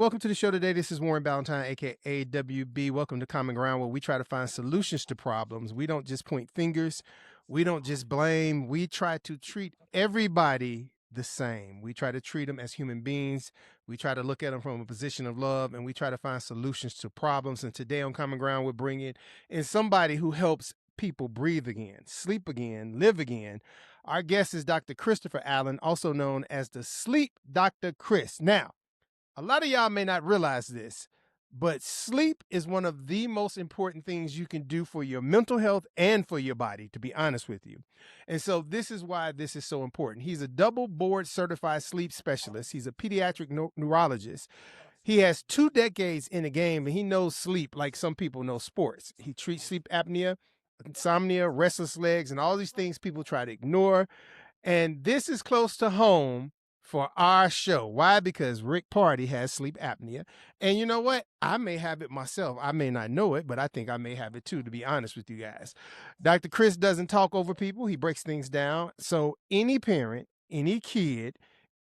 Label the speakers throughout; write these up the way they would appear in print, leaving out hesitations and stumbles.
Speaker 1: Welcome to the show today. This is Warren Ballentine, aka WB. Welcome to Common Ground, where we try to find solutions to problems. We don't just point fingers, we don't just blame. We try to treat everybody the same. We try to treat them as human beings. We try to look at them from a position of love, and we try to find solutions to problems. And today on Common Ground, we're bringing in somebody who helps people breathe again, sleep again, live again. Our guest is Dr. Christopher Allen, also known as the Sleep Dr. Chris. Now, a lot of y'all may not realize this, but sleep is one of the most important things you can do for your mental health and for your body, to be honest with you. And so this is why this is so important. He's a double board certified sleep specialist. He's a pediatric neurologist. He has 2 decades in the game and he knows sleep like some people know sports. He treats sleep apnea, insomnia, restless legs, and all these things people try to ignore. And this is close to home for our show. Why? Because Rick Party has sleep apnea. And you know what? I may have it myself. I may not know it, but I think I may have it too, to be honest with you guys. Dr. Chris doesn't talk over people, he breaks things down. So any parent, any kid,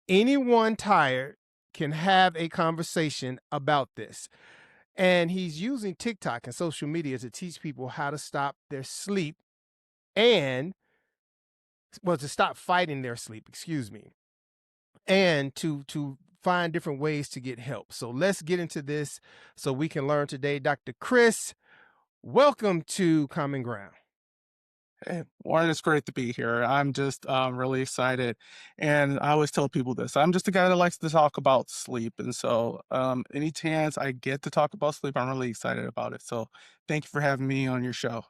Speaker 1: anyone tired can have a conversation about this. And he's using TikTok and social media to teach people how to stop their sleep and to stop fighting their sleep, excuse me, and to find different ways to get help. So let's get into this so we can learn today. Dr. Chris, welcome to Common Ground.
Speaker 2: Hey, Warren, it's great to be here. I'm just really excited. And I always tell people this. I'm just a guy that likes to talk about sleep. And so any chance I get to talk about sleep, I'm really excited about it. So thank you for having me on your show.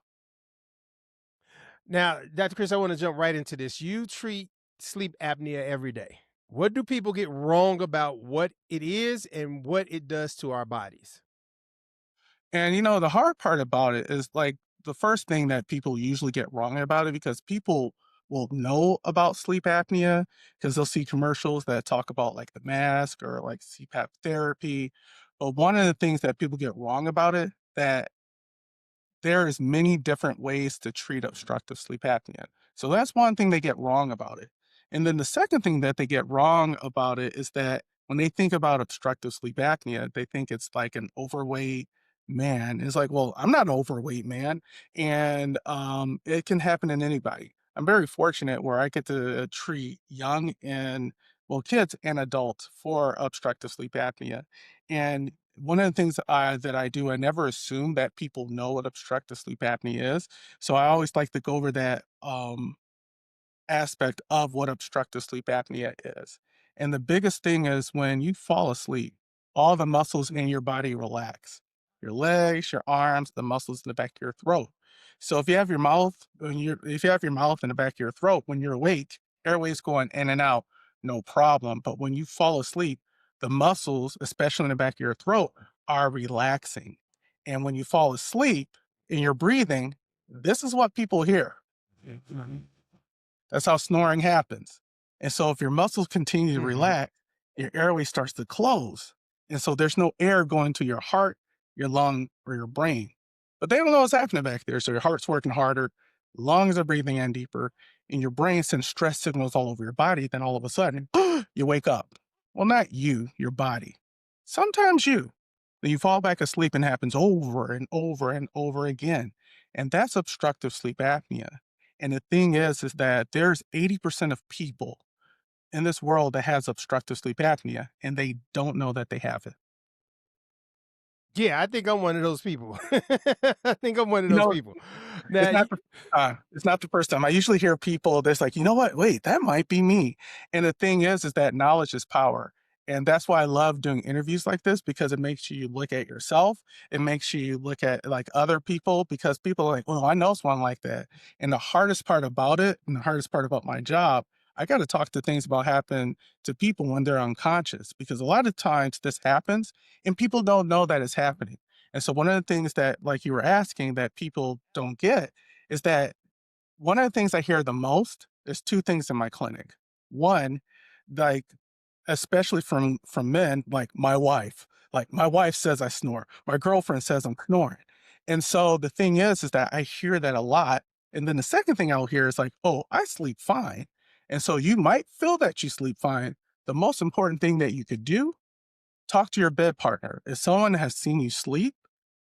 Speaker 1: Now, Dr. Chris, I want to jump right into this. You treat sleep apnea every day. What do people get wrong about what it is and what it does to our bodies?
Speaker 2: And the hard part about it is like the first thing that people usually get wrong about it because people will know about sleep apnea because they'll see commercials that talk about like the mask or like CPAP therapy. But one of the things that people get wrong about it that there is many different ways to treat obstructive sleep apnea. So that's one thing they get wrong about it. And then the second thing that they get wrong about it is that when they think about obstructive sleep apnea, they think it's like an overweight man. It's like, well, I'm not an overweight man, and it can happen in anybody. I'm very fortunate where I get to treat young and well kids and adults for obstructive sleep apnea, and one of the things that I do, I never assume that people know what obstructive sleep apnea is. So I always like to go over that aspect of what obstructive sleep apnea is. And the biggest thing is when you fall asleep, all the muscles in your body relax. Your legs, your arms, the muscles in the back of your throat. So if you have your mouth in the back of your throat when you're awake, airways going in and out, no problem. But when you fall asleep, the muscles, especially in the back of your throat, are relaxing. And when you fall asleep and you're breathing, this is what people hear. That's how snoring happens. And so if your muscles continue to
Speaker 1: Hmm.
Speaker 2: relax, your airway starts to close. And so there's no air going to your heart, your lung, or your brain. But they don't know what's happening back there. So your heart's working harder, lungs are breathing in deeper, and your brain sends stress signals all over your body. Then all of a sudden, you wake up. Well, not you, your body. Sometimes you. Then you fall back asleep and it happens over and over and over again. And that's obstructive sleep apnea. And the thing is that there's 80% of people in this world that has obstructive sleep apnea, and they don't know that they have it.
Speaker 1: Yeah, I think I'm one of those people. I think I'm one of
Speaker 2: You
Speaker 1: those
Speaker 2: know,
Speaker 1: people.
Speaker 2: it's
Speaker 1: Now,
Speaker 2: not the it's not the first time. I usually hear people that's like, "You know what? Wait, that might be me." And the thing is that knowledge is power. And that's why I love doing interviews like this because it makes you look at yourself. It makes you look at like other people because people are like, "Well, I know someone like that." And the hardest part about it, and the hardest part about my job, I got to talk to things about happen to people when they're unconscious because a lot of times this happens and people don't know that it's happening. And so one of the things that, like you were asking, that people don't get is that one of the things I hear the most is two things in my clinic. One, like especially from men, like my wife says I snore. My girlfriend says I'm snoring. And so the thing is that I hear that a lot. And then the second thing I'll hear is like, oh, I sleep fine. And so you might feel that you sleep fine. The most important thing that you could do talk to your bed partner. If someone has seen you sleep,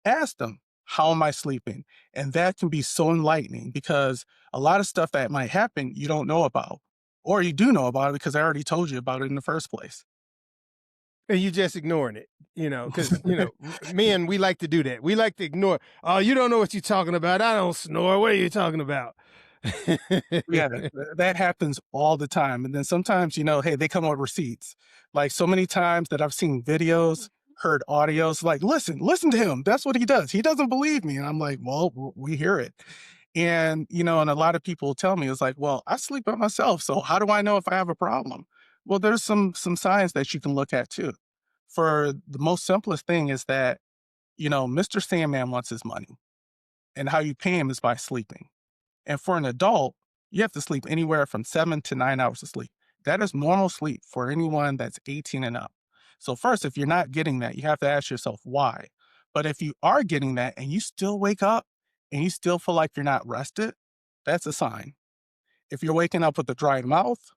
Speaker 2: ask them, how am I sleeping? And that can be so enlightening because a lot of stuff that might happen you don't know about, or you do know about it because I already told you about it in the first place.
Speaker 1: And you just ignoring it, because men, we like to do that. We like to ignore. Oh, you don't know what you're talking about. I don't snore. What are you talking about?
Speaker 2: Yeah, that happens all the time, and then sometimes, hey, they come with receipts. Like, so many times that I've seen videos, heard audios, like, "Listen to him, that's what he does. He doesn't believe me," and I'm like, "Well, we hear it." And a lot of people tell me, it's like, "Well, I sleep by myself, so how do I know if I have a problem?" Well, there's some signs that you can look at too. For the most simplest thing is that, Mr. Sandman wants his money, and how you pay him is by sleeping. And for an adult, you have to sleep anywhere from 7 to 9 hours of sleep. That is normal sleep for anyone that's 18 and up. So, first, if you're not getting that, you have to ask yourself why. But if you are getting that and you still wake up and you still feel like you're not rested, that's a sign. If you're waking up with a dry mouth,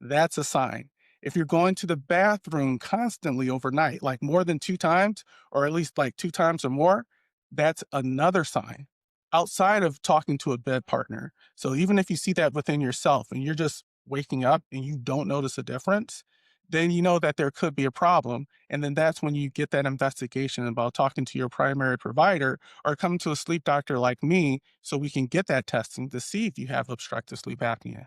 Speaker 2: that's a sign. If you're going to the bathroom constantly overnight, like more than 2 times, or at least like 2 times or more, that's another sign outside of talking to a bed partner. So even if you see that within yourself and you're just waking up and you don't notice a difference, then you know that there could be a problem. And then that's when you get that investigation about talking to your primary provider or coming to a sleep doctor like me so we can get that testing to see if you have obstructive sleep apnea.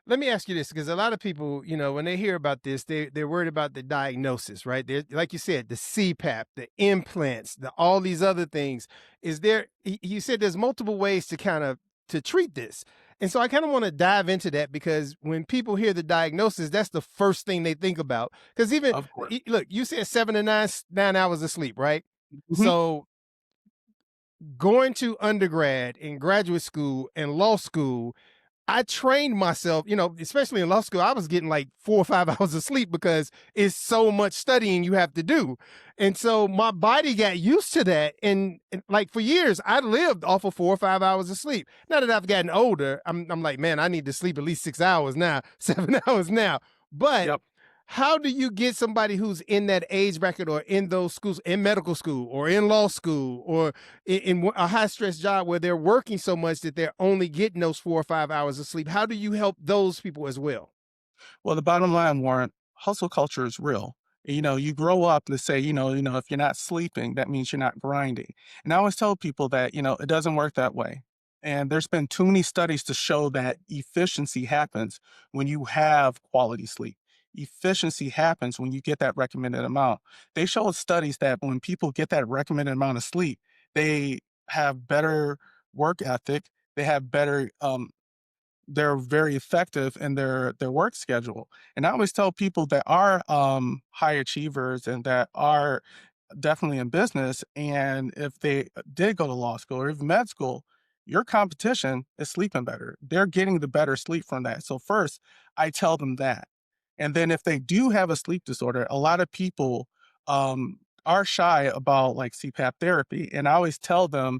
Speaker 1: Let me ask you this, because a lot of people, when they hear about this, they're worried about the diagnosis, right? They're, like you said, the CPAP, the implants, the all these other things. Is there? You said there's multiple ways to kind of to treat this, and so I kind of want to dive into that because when people hear the diagnosis, that's the first thing they think about. Because even
Speaker 2: Of course.
Speaker 1: look, you said 7 to 9 hours of sleep, right?
Speaker 2: Mhm.
Speaker 1: So going to undergrad and graduate school and law school, I trained myself, especially in law school, I was getting like 4 or 5 hours of sleep because it's so much studying you have to do. And so my body got used to that. And like for years, I lived off of 4 or 5 hours of sleep. Now that I've gotten older, I'm like, man, I need to sleep at least 6 hours now, 7 hours now. But
Speaker 2: Yep.
Speaker 1: how do you get somebody who's in that age bracket or in those schools, in medical school or in law school or in a high stress job where they're working so much that they're only getting those 4 or 5 hours of sleep? How do you help those people as well?
Speaker 2: Well, the bottom line, Warren, hustle culture is real. You grow up to say, if you're not sleeping, that means you're not grinding. And I always tell people that, it doesn't work that way. And there's been too many studies to show that efficiency happens when you have quality sleep. Efficiency happens when you get that recommended amount. They show us studies that when people get that recommended amount of sleep, they have better work ethic, they have better they're very effective in their work schedule. And I always tell people that are high achievers and that are definitely in business, and if they did go to law school or even med school, your competition is sleeping better. They're getting the better sleep from that. So first, I tell them that. And then if they do have a sleep disorder, a lot of people are shy about like CPAP therapy. And I always tell them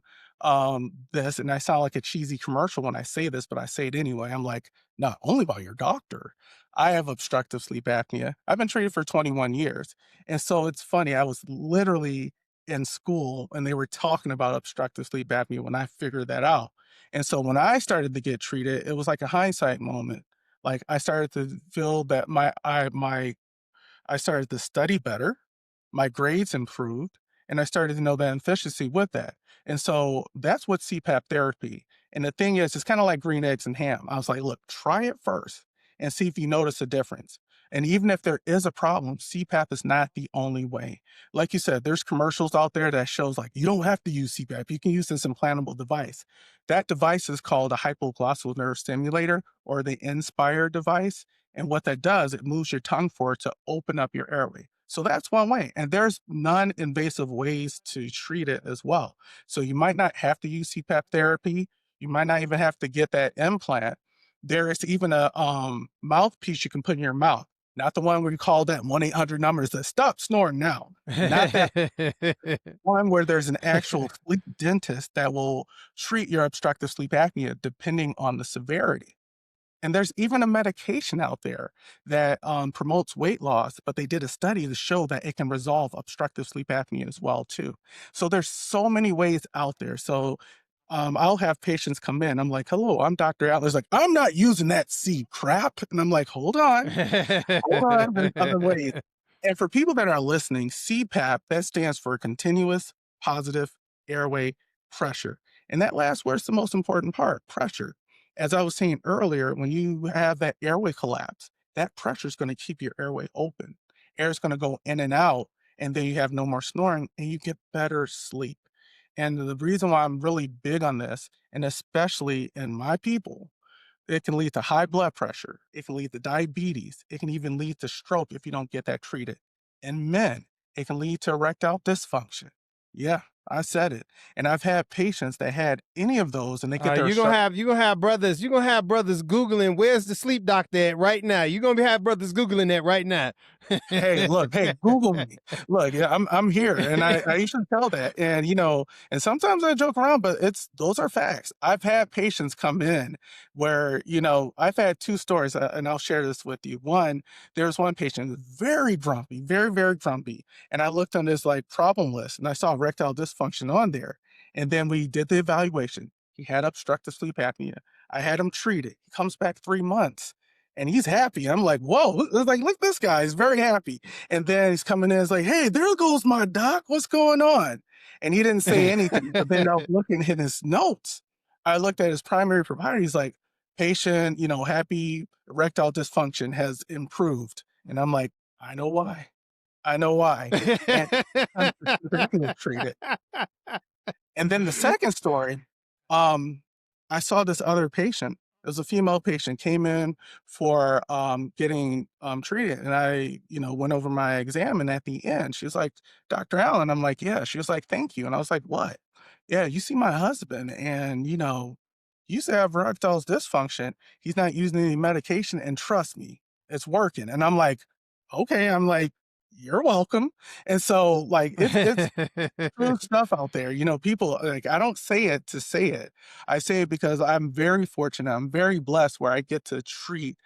Speaker 2: this, and I sound like a cheesy commercial when I say this, but I say it anyway. I'm like, not only by your doctor. I have obstructive sleep apnea. I've been treated for 21 years. And so it's funny, I was literally in school and they were talking about obstructive sleep apnea when I figured that out. And so when I started to get treated, it was like a hindsight moment. Like I started to feel that I started to study better, my grades improved, and I started to know the efficiency with that. And so that's what CPAP therapy. And the thing is, it's kind of like green eggs and ham. I was like, look, try it first and see if you notice a difference. And even if there is a problem, CPAP is not the only way. Like you said, there's commercials out there that shows like you don't have to use CPAP. You can use this implantable device. That device is called a hypoglossal nerve stimulator or the Inspire device. And what that does, it moves your tongue forward to open up your airway. So that's one way. And there's non invasive ways to treat it as well. So you might not have to use CPAP therapy. You might not even have to get that implant. There is even a mouthpiece you can put in your mouth, not the one where you call that 1-800 numbers that stop snoring now. Not that one where there's an actual sleep dentist that will treat your obstructive sleep apnea depending on the severity. And there's even a medication out there that promotes weight loss, but they did a study to show that it can resolve obstructive sleep apnea as well too. So there's so many ways out there. So I'll have patients come in. I'm like, "Hello, I'm Dr. Atlas." Like, "I'm not using that C crap," and I'm like, hold on, there's other ways. And for people that are listening, CPAP, that stands for continuous positive airway pressure. And that last word's the most important part, pressure. As I was saying earlier, when you have that airway collapse, that pressure is going to keep your airway open. Air is going to go in and out, and then you have no more snoring and you get better sleep. And the reason why I'm really big on this, and especially in my people, it can lead to high blood pressure. It can lead to diabetes. It can even lead to stroke if you don't get that treated. In men, it can lead to erectile dysfunction. Yeah, I said it. And I've had patients that had any of those and they get their
Speaker 1: you're gonna have brothers Googling where's the sleep doctor at right now. You're gonna have brothers Googling that right now.
Speaker 2: Hey, look, hey, Google me. Look, yeah, I'm here, and I usually tell that, and and sometimes I joke around, but it's those are facts. I've had patients come in where I've had two stories, and I'll share this with you. One, there's one patient very grumpy, very very grumpy, and I looked on this like problem list, and I saw erectile dysfunction on there, and then we did the evaluation. He had obstructive sleep apnea. I had him treated. He comes back 3 months and he's happy. I'm like, whoa, it's like, look, this guy is very happy. And then he's coming in, it's like, hey, there goes my doc. What's going on? And he didn't say anything. But then I was looking at his notes. I looked at his primary provider. He's like, patient, happy erectile dysfunction has improved. And I'm like, I know why. I know why. And I'm treated. And then the second story, I saw this other patient. It was a female patient came in for getting treated, and I, went over my exam. And at the end, she was like, "Dr. Allen," I'm like, "Yeah." She was like, "Thank you," and I was like, "What?" "Yeah, you see my husband, and he used to have erectile dysfunction. He's not using any medication, and trust me, it's working." And I'm like, "Okay." I'm like, "You're welcome." And so, like, it's true stuff out there. People like I don't say it to say it. I say it because I'm very fortunate. I'm very blessed where I get to treat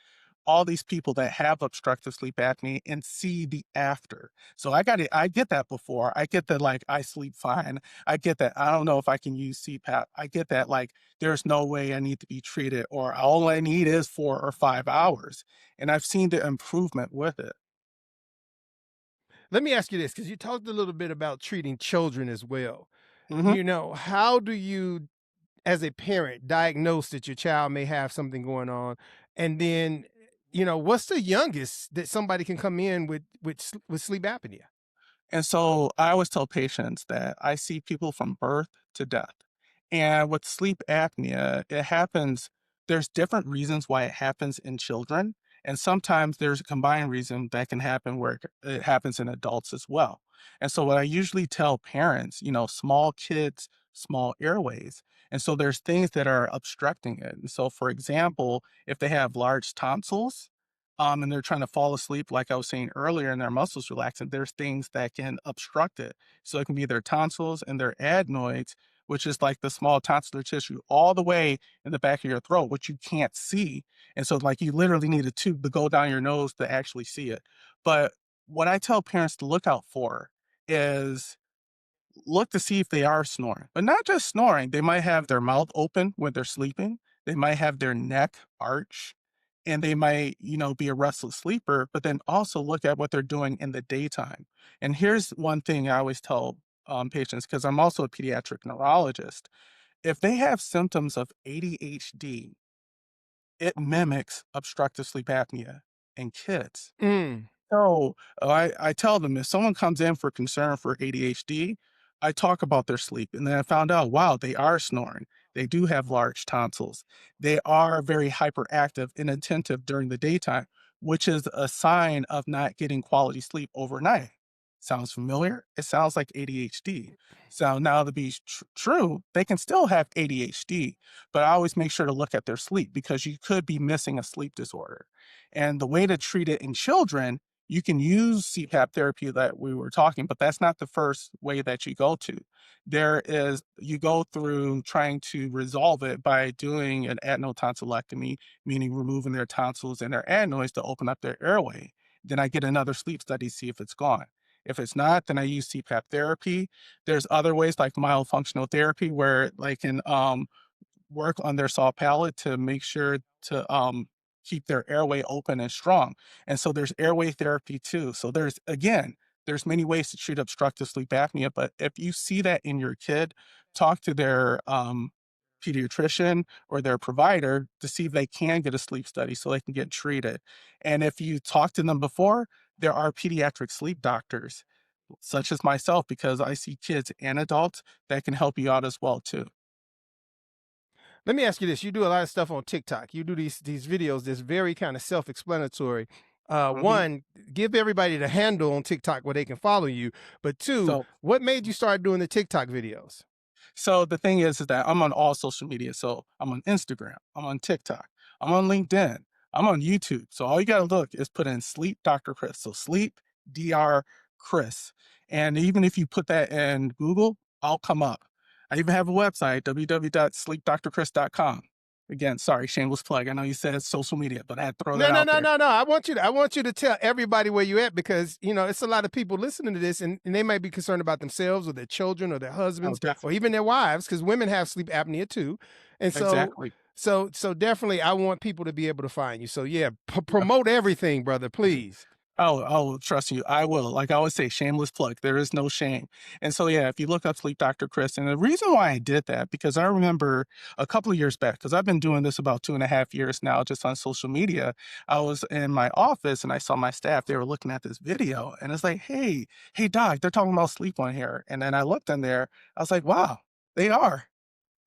Speaker 2: all these people that have obstructive sleep apnea and see the after. So I got it. I get that before. I get that like I sleep fine. I get that I don't know if I can use CPAP. I get that like there's no way I need to be treated or all I need is 4 or 5 hours. And I've seen the improvement with it.
Speaker 1: Let me ask you this, because you talked a little bit about treating children as well.
Speaker 2: Mhm.
Speaker 1: How do you, as a parent, diagnose that your child may have something going on? And then, what's the youngest that somebody can come in with sleep apnea?
Speaker 2: And so I always tell patients that I see people from birth to death. And with sleep apnea, it happens, there's different reasons why it happens in children. And sometimes there's a combined reason that can happen where it happens in adults as well. And so what I usually tell parents, small kids, small airways. And so there's things that are obstructing it. And so, for example, if they have large tonsils, and they're trying to fall asleep, like I was saying earlier, and their muscles relaxing, there's things that can obstruct it. So it can be their tonsils and their adenoids, which is like the small tonsillar tissue all the way in the back of your throat, which you can't see. And so, like, you literally need a tube to go down your nose to actually see it. But what I tell parents to look out for is look to see if they are snoring, but not just snoring. They might have their mouth open when they're sleeping. They might have their neck arch and they might, be a restless sleeper, but then also look at what they're doing in the daytime. And here's one thing I always tell patients, because I'm also a pediatric neurologist. If they have symptoms of ADHD, it mimics obstructive sleep apnea in kids.
Speaker 1: Mm.
Speaker 2: So, I tell them if someone comes in for concern for ADHD, I talk about their sleep. And then I found out, wow, they are snoring. They do have large tonsils. They are very hyperactive and attentive during the daytime, which is a sign of not getting quality sleep overnight. Sounds familiar? It sounds like ADHD. So now to be true, they can still have ADHD, but I always make sure to look at their sleep because you could be missing a sleep disorder. And the way to treat it in children, you can use CPAP therapy that we were talking, but that's not the first way that you go to. You go through trying to resolve it by doing an adenotonsillectomy, meaning removing their tonsils and their adenoids to open up their airway. Then I get another sleep study, see if it's gone. If it's not, then I use CPAP therapy. There's other ways like myofunctional therapy where they can work on their saw palate to make sure to keep their airway open and strong. And so there's airway therapy too. So there's many ways to treat obstructive sleep apnea. But if you see that in your kid, talk to their pediatrician or their provider to see if they can get a sleep study so they can get treated. And if you talk to them before, there are pediatric sleep doctors, such as myself, because I see kids and adults that can help you out as well too.
Speaker 1: Let me ask you this: you do a lot of stuff on TikTok. You do these videos that's very kind of self-explanatory.
Speaker 2: Mhm.
Speaker 1: One, give everybody the handle on TikTok where they can follow you. But two,
Speaker 2: So
Speaker 1: what made you start doing the TikTok videos?
Speaker 2: So the thing is that I'm on all social media. So I'm on Instagram, I'm on TikTok, I'm on LinkedIn, I'm on YouTube. So all you gotta look is put in sleep Dr. Chris. So sleep Dr. Chris. And even if you put that in Google, I'll come up. I even have a website, www.sleepdrchris.com. Again, sorry, shameless plug. I know you said social media, but I had to throw that
Speaker 1: No, no,
Speaker 2: out
Speaker 1: no,
Speaker 2: there.
Speaker 1: no, no. I want you to tell everybody where you at because it's a lot of people listening to this and they might be concerned about themselves or their children or their
Speaker 2: Oh,
Speaker 1: husbands or
Speaker 2: definitely.
Speaker 1: even their wives because women have sleep apnea too. And so
Speaker 2: Exactly.
Speaker 1: so definitely I want people to be able to find you. So yeah, promote everything, brother, please.
Speaker 2: Oh, trust you, I will. Like I always say, shameless plug. There is no shame. And so, yeah, if you look up Sleep Dr. Chris, and the reason why I did that, because I remember a couple of years back, because I've been doing this about 2.5 years now, just on social media. I was in my office and I saw my staff, they were looking at this video, and it's like, hey, doc, they're talking about sleep on here. And then I looked in there, I was like, wow, they are,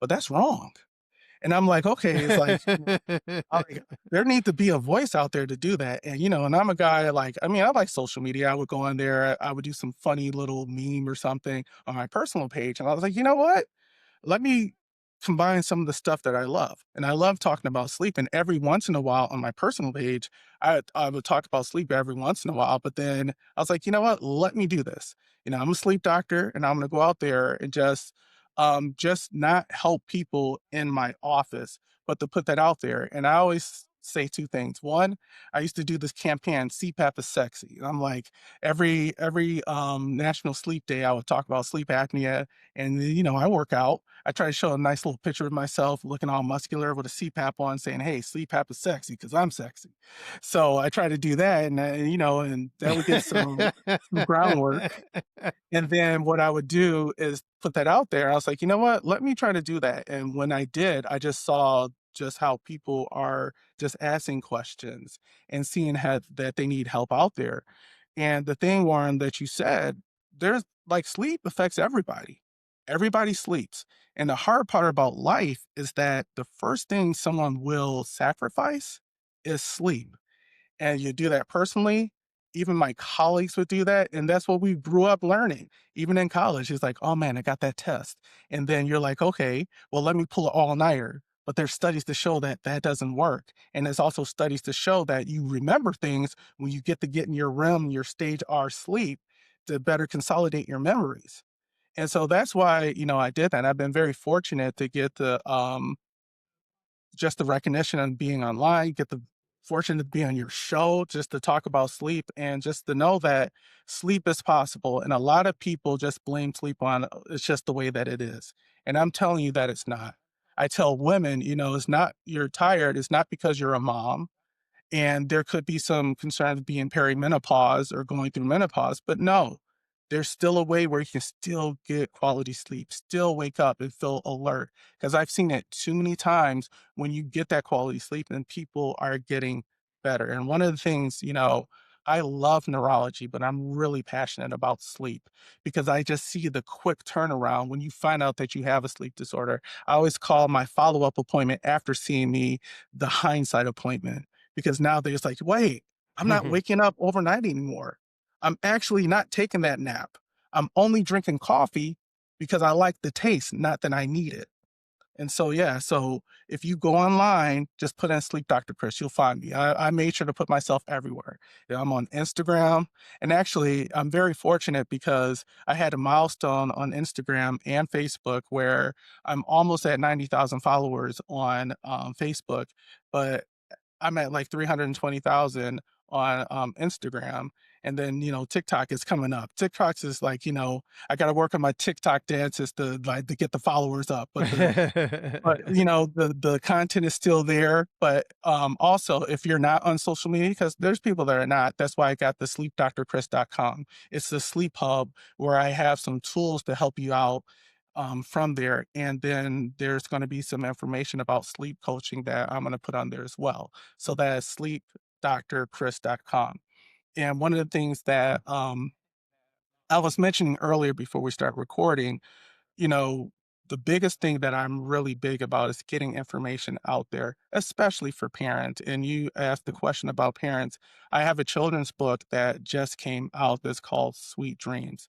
Speaker 2: but that's wrong. And I'm like, okay, it's like, like, there need to be a voice out there to do that, and, and I'm a guy, like, I mean, I like social media. I would go on there, I would do some funny little meme or something on my personal page, and I was like, "You know what? Let me combine some of the stuff that I love." And I love talking about sleep. And every once in a while on my personal page, I would talk about sleep every once in a while. But then I was like, you know what? Let me do this. I'm a sleep doctor and I'm gonna go out there and just not help people in my office, but to put that out there. And I always say two things. One, I used to do this campaign, CPAP is sexy. And I'm like, every National Sleep Day, I would talk about sleep apnea. And I work out. I try to show a nice little picture of myself looking all muscular with a CPAP on, saying, "Hey, CPAP is sexy because I'm sexy." So I try to do that, and that would get some groundwork. And then what I would do is put that out there. I was like, you know what? Let me try to do that. And when I did, I just saw just how people are just asking questions and seeing that they need help out there. And the thing, Warren, that you said, there's like sleep affects everybody. Everybody sleeps. And the hard part about life is that the first thing someone will sacrifice is sleep. And you do that personally. Even my colleagues would do that. And that's what we grew up learning. Even in college, it's like, oh man, I got that test. And then you're like, okay, well, let me pull an all nighter. But there's studies to show that that doesn't work. And there's also studies to show that you remember things when you get in your REM, your stage R sleep, to better consolidate your memories. And so that's why, I did that. I've been very fortunate to get just the recognition and being online, get the fortune to be on your show just to talk about sleep and just to know that sleep is possible. And a lot of people just blame sleep on it's just the way that it is. And I'm telling you that it's not. I tell women, it's not you're tired, it's not because you're a mom, and there could be some concern of being perimenopause or going through menopause, but no, there's still a way where you can still get quality sleep, still wake up and feel alert. Because I've seen it too many times when you get that quality sleep and people are getting better. And one of the things, I love neurology, but I'm really passionate about sleep because I just see the quick turnaround when you find out that you have a sleep disorder. I always call my follow up appointment after seeing me the hindsight appointment because now they're just like, wait, I'm not waking up overnight anymore. I'm actually not taking that nap. I'm only drinking coffee because I like the taste, not that I need it. And so, yeah, so if you go online, just put in Sleep Dr. Chris, you'll find me. I made sure to put myself everywhere. You know, I'm on Instagram. And actually, I'm very fortunate because I had a milestone on Instagram and Facebook where I'm almost at 90,000 followers on Facebook, but I'm at like 320,000 on Instagram. And then, TikTok is coming up. TikTok's is like, I got to work on my TikTok dances to get the followers up. But, the content is still there, but, also, if you're not on social media, because there's people that are not, that's why I got the sleepdrchris.com. It's the sleep hub where I have some tools to help you out, from there, and then there's gonna be some information about sleep coaching that I'm gonna put on there as well. So that's sleepdrchris.com. And one of the things that, I was mentioning earlier before we start recording, you know, the biggest thing that I'm really big about is getting information out there, especially for parents. And you asked the question about parents. I have a children's book that just came out that's called Sweet Dreams.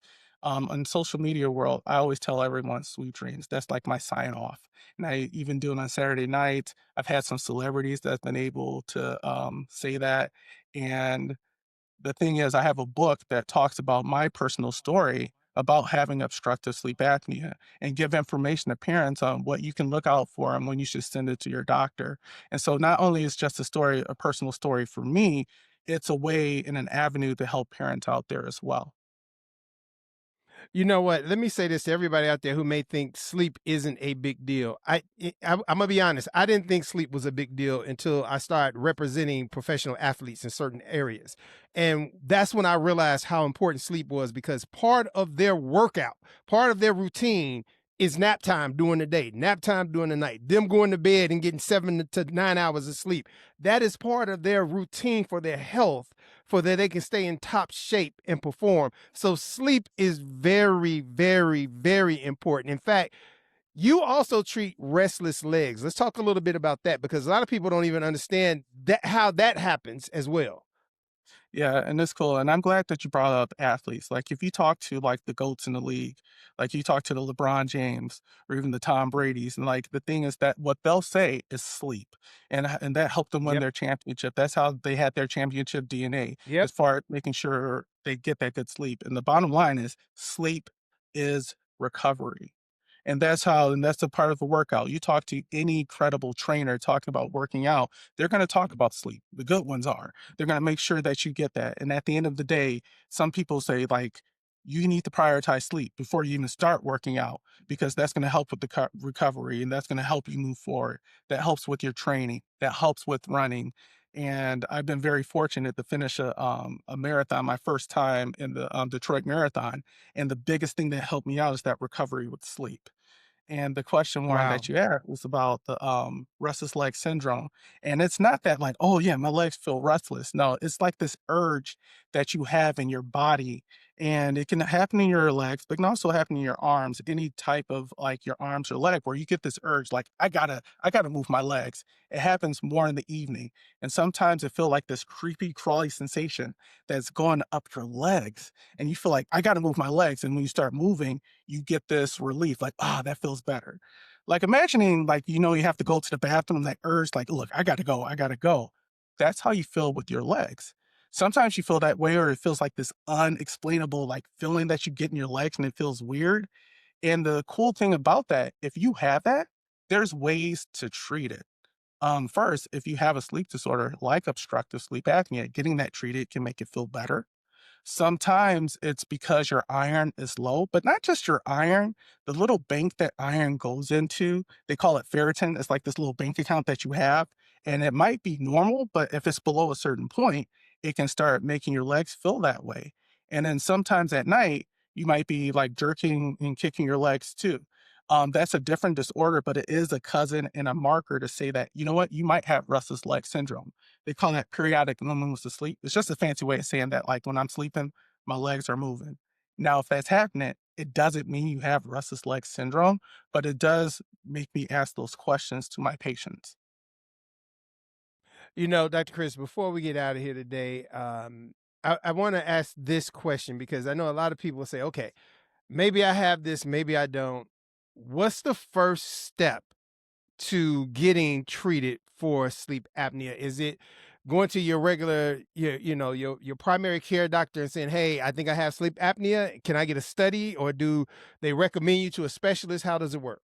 Speaker 2: In social media world, I always tell everyone sweet dreams. That's like my sign off. And I even do it on Saturday nights. I've had some celebrities that's been able to say that. And the thing is, I have a book that talks about my personal story about having obstructive sleep apnea and give information to parents on what you can look out for and when you should send it to your doctor. And so not only is just a personal story for me, it's a way and an avenue to help parents out there as well.
Speaker 1: You know what? Let me say this to everybody out there who may think sleep isn't a big deal. I'm gonna be honest. I didn't think sleep was a big deal until I started representing professional athletes in certain areas, and that's when I realized how important sleep was because part of their workout, part of their routine is nap time during the day, nap time during the night, them going to bed and getting 7 to 9 hours of sleep. That is part of their routine for their health, for that they can stay in top shape and perform. So sleep is very, very, very important. In fact, you also treat restless legs. Let's talk a little bit about that because a lot of people don't even understand that how that happens as well.
Speaker 2: Yeah, and it's cool, and I'm glad that you brought up athletes. Like, if you talk to, like, the GOATs in the league, like, you talk to the LeBron James or even the Tom Bradys, and, like, the thing is that what they'll say is sleep, and that helped them win
Speaker 1: Yep.
Speaker 2: their championship. That's how they had their championship DNA,
Speaker 1: Yep.
Speaker 2: as far as making sure they get that good sleep, and the bottom line is sleep is recovery. And that's a part of the workout. You talk to any credible trainer talking about working out, they're gonna talk about sleep. The good ones are. They're gonna make sure that you get that. And at the end of the day, some people say like you need to prioritize sleep before you even start working out because that's going to help with the recovery and that's going to help you move forward. That helps with your training. That helps with running. And I've been very fortunate to finish a marathon, my first time in the Detroit Marathon. And the biggest thing that helped me out is that recovery with sleep. And the question one
Speaker 1: Wow.
Speaker 2: that you asked was about the restless leg syndrome. And it's not that like, oh yeah, my legs feel restless. No, it's like this urge that you have in your body. And it can happen in your legs, but it can also happen in your arms, any type of like your arms or leg where you get this urge, like, I gotta move my legs. It happens more in the evening. And sometimes it feel like this creepy, crawly sensation that's going up your legs. And you feel like I gotta move my legs. And when you start moving, you get this relief, like, ah, that feels better. Like imagining, like, you have to go to the bathroom, that urge, like, look, I gotta go, I gotta go. That's how you feel with your legs. Sometimes you feel that way, or it feels like this unexplainable, like feeling that you get in your legs and it feels weird. And the cool thing about that, if you have that, there's ways to treat it. First, if you have a sleep disorder like obstructive sleep apnea, getting that treated can make it feel better. Sometimes it's because your iron is low, but not just your iron, the little bank that iron goes into, they call it ferritin. It's like this little bank account that you have, and it might be normal, but if it's below a certain point, it can start making your legs feel that way. And then sometimes at night, you might be like jerking and kicking your legs too. That's a different disorder, but it is a cousin and a marker to say that, you know what, you might have restless leg syndrome. They call that periodic numbness of sleep. It's just a fancy way of saying that, like, when I'm sleeping, my legs are moving. Now, if that's happening, it doesn't mean you have restless leg syndrome, but it does make me ask those questions to my patients.
Speaker 1: You know, Dr. Chris, before we get out of here today, I want to ask this question because I know a lot of people say, okay, maybe I have this, maybe I don't. What's the first step to getting treated for sleep apnea? Is it going to your regular, your primary care doctor and saying, "Hey, I think I have sleep apnea. Can I get a study?" Or do they recommend you to a specialist? How does it work?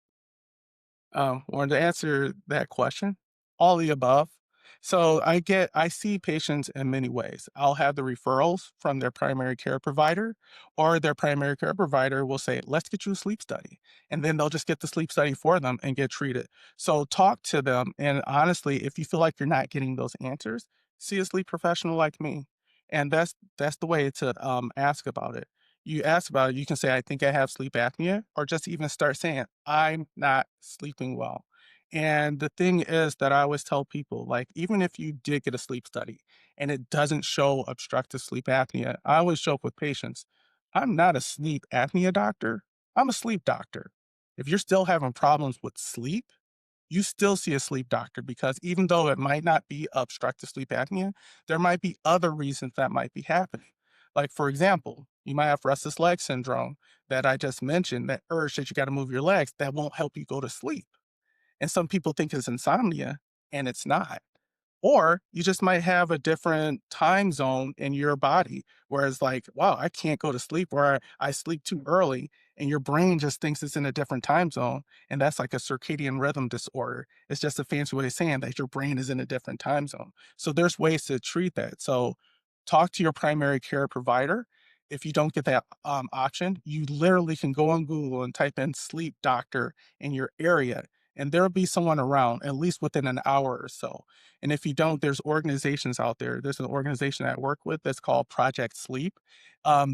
Speaker 2: Wanted to answer that question, all the above. So I see patients in many ways. I'll have the referrals from their primary care provider, or their primary care provider will say, let's get you a sleep study. And then they'll just get the sleep study for them and get treated. So talk to them. And honestly, if you feel like you're not getting those answers, see a sleep professional like me. And that's the way to ask about it. You ask about it, you can say, I think I have sleep apnea, or just even start saying, I'm not sleeping well. And the thing is that I always tell people, like, even if you did get a sleep study and it doesn't show obstructive sleep apnea, I always joke with patients, I'm not a sleep apnea doctor, I'm a sleep doctor. If you're still having problems with sleep, you still see a sleep doctor, because even though it might not be obstructive sleep apnea, there might be other reasons that might be happening. Like, for example, you might have restless leg syndrome that I just mentioned, that urge that you got to move your legs that won't help you go to sleep. And some people think it's insomnia, and it's not. Or you just might have a different time zone in your body, whereas, like, wow, I can't go to sleep, or I sleep too early, and your brain just thinks it's in a different time zone. And that's like a circadian rhythm disorder. It's just a fancy way of saying that your brain is in a different time zone. So there's ways to treat that. So talk to your primary care provider. If you don't get that option, you literally can go on Google and type in sleep doctor in your area, and there'll be someone around at least within an hour or so. And if you don't, there's organizations out there. There's an organization I work with that's called Project Sleep.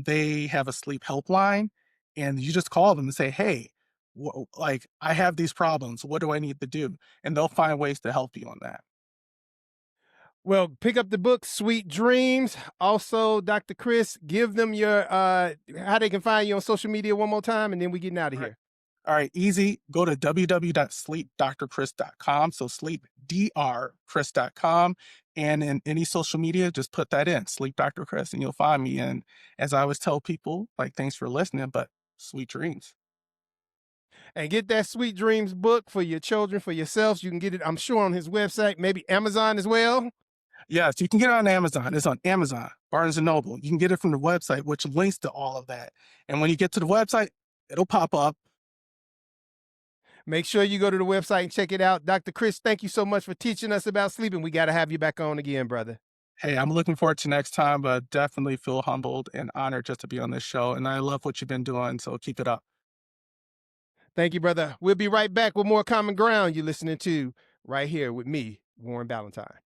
Speaker 2: They have a sleep helpline, and you just call them and say, "Hey, like, I have these problems. What do I need to do?" And they'll find ways to help you on that.
Speaker 1: Well, pick up the book Sweet Dreams. Also, Dr. Chris, give them your how they can find you on social media one more time, and then we getting out of
Speaker 2: All right.
Speaker 1: here.
Speaker 2: All right, easy. Go to www.sleepdrchris.com. So sleepdrchris.com. And in any social media, just put that in, Sleep Dr. Chris, and you'll find me. And as I always tell people, like, thanks for listening, but sweet dreams.
Speaker 1: And get that Sweet Dreams book for your children, for yourselves. You can get it, I'm sure, on his website, maybe Amazon as well.
Speaker 2: Yes, you can get it on Amazon. It's on Amazon, Barnes and Noble. You can get it from the website, which links to all of that. And when you get to the website, it'll pop up.
Speaker 1: Make sure you go to the website and check it out. Dr. Chris, thank you so much for teaching us about sleeping. We got to have you back on again, brother.
Speaker 2: Hey, I'm looking forward to next time, but definitely feel humbled and honored just to be on this show. And I love what you've been doing. So keep it up.
Speaker 1: Thank you, brother. We'll be right back with more Common Ground you're listening to right here with me, Warren Ballentine.